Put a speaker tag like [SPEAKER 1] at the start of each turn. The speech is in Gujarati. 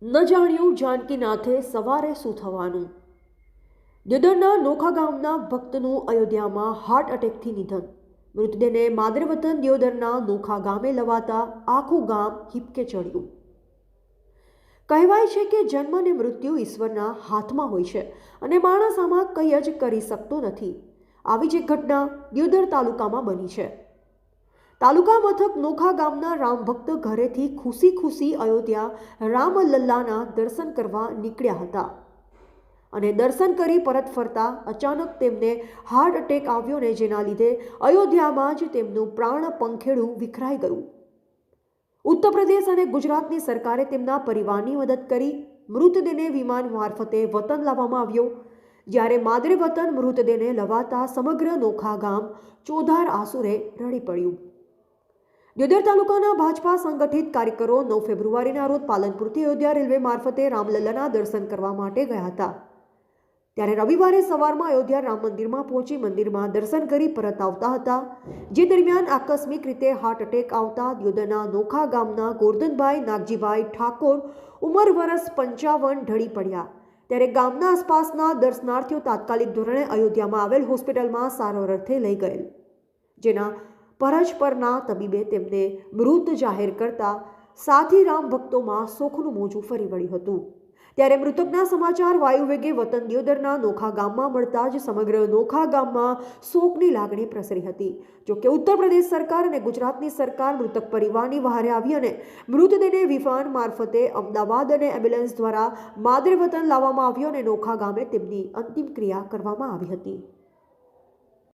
[SPEAKER 1] ન જાણ્યું જાનકીનાથે સવારે શું થવાનું। દિયોદરના નોખા ગામના ભક્તનું અયોધ્યામાં હાર્ટ એટેકથી નિધન। મૃતદેહને માદરે વતન દિયોદરના નોખા ગામે લવાતા આખું ગામ હિપકે ચડ્યું। કહેવાય છે કે જન્મ અને મૃત્યુ ઈશ્વરના હાથમાં હોય છે અને માણસ આમાં કંઈ જ કરી શકતો નથી। આવી જ એક ઘટના દિયોદર તાલુકામાં બની છે। તાલુકા મથક નોખા ગામના રામભક્ત ઘરેથી ખુશી અયોધ્યા રામલલ્લાના દર્શન કરવા નીકળ્યા હતા અને દર્શન કરી પરત ફરતા અચાનક તેમને હાર્ટ એટેક આવ્યો ને જેના લીધે અયોધ્યામાં જ તેમનું પ્રાણ પંખેડું વિખરાઈ ગયું। ઉત્તર પ્રદેશ અને ગુજરાતની સરકારે તેમના પરિવારની મદદ કરી મૃતદેહને વિમાન મારફતે વતન લાવવામાં આવ્યો। જ્યારે માદરે વતન મૃતદેહને લવાતા સમગ્ર નોખા ગામ ચોધાર આંસુએ રડી પડ્યું। દિયોદર તાલુકાના ભાજપા સંગઠિત કાર્યકરો 9 ફેબ્રુઆરીના રોજ પાલનપુરથી અયોધ્યા રેલવે મારફતે રામલલ્લાના દર્શન કરવા માટે ગયા હતા। ત્યારે રવિવારે સવારમાં અયોધ્યા રામ મંદિરમાં પહોંચી મંદિરમાં દર્શન કરી પરત આવતા હતા, જે દરમિયાન આકસ્મિક રીતે હાર્ટ એટેક આવતા દિયોદરના નોખા ગામના ગોરધનભાઈ નાગજીભાઈ ઠાકોર ઉંમર વર્ષ 55 ઢળી પડ્યા। ત્યારે ગામના આસપાસના દર્શનાર્થીઓ તાત્કાલિક ધોરણે અયોધ્યામાં આવેલ હોસ્પિટલમાં સારવાર અર્થે લઈ ગયેલ, જેના પરજ પરના તબીબે તેમને મૃત જાહેર કરતા સાથી રામ ભક્તોમાં શોકનું મોજું ફરી વળ્યું હતું। ત્યારે મૃતકના સમાચાર વાયુવેગે વતન દિયોદરના નોખા ગામમાં મળતા જ સમગ્ર નોખા ગામમાં શોકની લાગણી પ્રસરી હતી। જોકે ઉત્તર પ્રદેશ સરકાર અને ગુજરાતની સરકાર મૃતક પરિવારની વહારે આવી અને મૃતદેહને વિમાન મારફતે અમદાવાદ અને એમ્બ્યુલન્સ દ્વારા માદરે વતન લાવવામાં આવ્યો અને નોખા ગામે તેમની અંતિમ ક્રિયા કરવામાં આવી હતી।